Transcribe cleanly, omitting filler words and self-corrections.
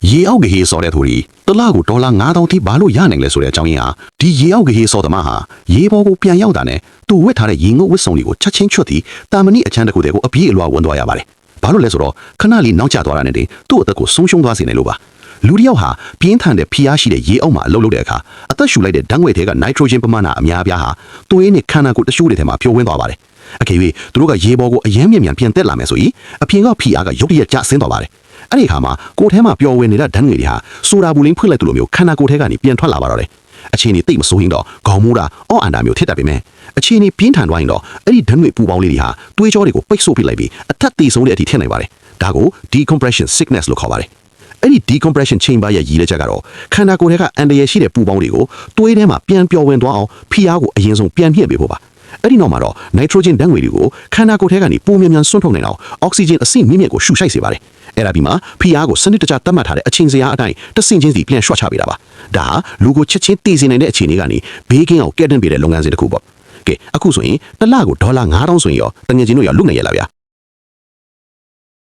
ရေအောက်ကဟေးစော်တဲ့သူတွေတလားကိုဒေါ်လာ9000ထိဘာလို့ရနိုင်လဲဆိုတဲ့အကြောင်းရင်းဟာဒီရေအောက်ကဟေးစော်သမားဟာရေပေါ်ကိုပြန်ရောက်တာနဲ့သူ့ဝတ်ထားတဲ့ရေငုတ်ဝတ်စုံတွေကိုချက်ချင်းချွတ်ပြီးတာမဏိအချမ်းတစ်ခုတည်းကိုအပြေးအလွှာဝင်သွားရပါတယ်ဘာလို့လဲဆိုတော့ခဏလေးနောက်ကျသွားတာနဲ့သူ့အသက်ကိုဆုံးရှုံးသွားစေနေလို့ပါလူတစ်ယောက်ဟာပြင်းထန်တဲ့ဖိအားရှိတဲ့ရေအောက်မှာအလုပ်လုပ်တဲ့အခါအသက်ရှူလိုက်တဲ့ဓာတ်ငွေတွေကနိုက်ထရိုဂျင်ပမာဏအများအပြားဟာသွေးနဲ့ခန္ဓာကိုယ်တရှိုးတွေထဲမှာဖြိုးဝင်သွားပါတယ်အကယ်၍သူတို့ကရေပေါ်ကိုအယမ်းမြန်ပြန်တက်လာမယ်ဆိုရင်အပြင်ကဖိအားကရုတ်တရက်ကျဆင်းသွားပါတယ်အဲ့ဒီအခါမှာကိုယ်ထဲမှာပျော်ဝင်နေတဲ့ဓာတ်ငွေတွေဟာဆိုတာဘူးလင်းဖွင့်လိုက်သလိုမျိုးခန္ဓာကိုယ်ထဲကနေပြန်ထွက်လာပါတော့တယ်အခြေအနေသိမဆိုးရင်တော့ခေါင်းမိုးတာအော့အန်တာမျိုးဖြစ်တတ်ပေမဲ့အခြေအနေပြင်းထန်သွားရင်တော့အဲ့ဒီဓာတ်ငွေပူပေါင်းလေးတွေဟာသွေးကြောတွေကိုပိတ်ဆို့ပစ်လိုက်ပြီးအထက်သေးဆုံးတဲ့အထိထည့်နိုင်ပါတယ်ဒါကို decompression sickness လို့ခေါ်ပါတယ်အဲ့ဒီ decompression chamber ရဲ့ရည်ရွယ်ချက်ကတော့ခန္ဓာကိုယ်ထဲကအန်တရာယ်ရှိတဲ့ပူပေါင်းတွေကိုသွေးထဲမှာပြန်ပျော်ဝင်သွားအောင်ဖိအားကိုအရင်ဆုံးပြန်မြင့်ပေးဖို့ပါအဲ့ဒီနောက်မှာတော့ nitrogen ဓာတ်ငွေတွေကိုခန္ဓာကိုယ်ထဲကနေပုံမြန်မြန်ဆွန့်ထုတ်နိုင်အောင် oxygen အဆင့်မြင့်မြင့်ကိုရှူရှိုက်စေပါတယ်အဲ့ဒါပြီးမှဖိအားကိုစနစ်တကျသတ်မှတ်ထားတဲ့အချိန်စရာအတိုင်းတဆင့်ချင်းစီပြန်ရွှတ်ချပေးတာပါဒါဟာလူကိုချက်ချင်းတည်စေနိုင်တဲ့အခြေအနေကနေဘေးကင်းအောင်ကဲ့တင်ပေးတဲ့လုပ်ငန်းစဉ်တစ်ခုပေါ့ကဲအခုဆိုရင်တစ်လကိုဒေါ်လာ9000ဆိုရင်ရောတငယ်ချင်းတို့ရောလုနိုင်ရလားဗျာ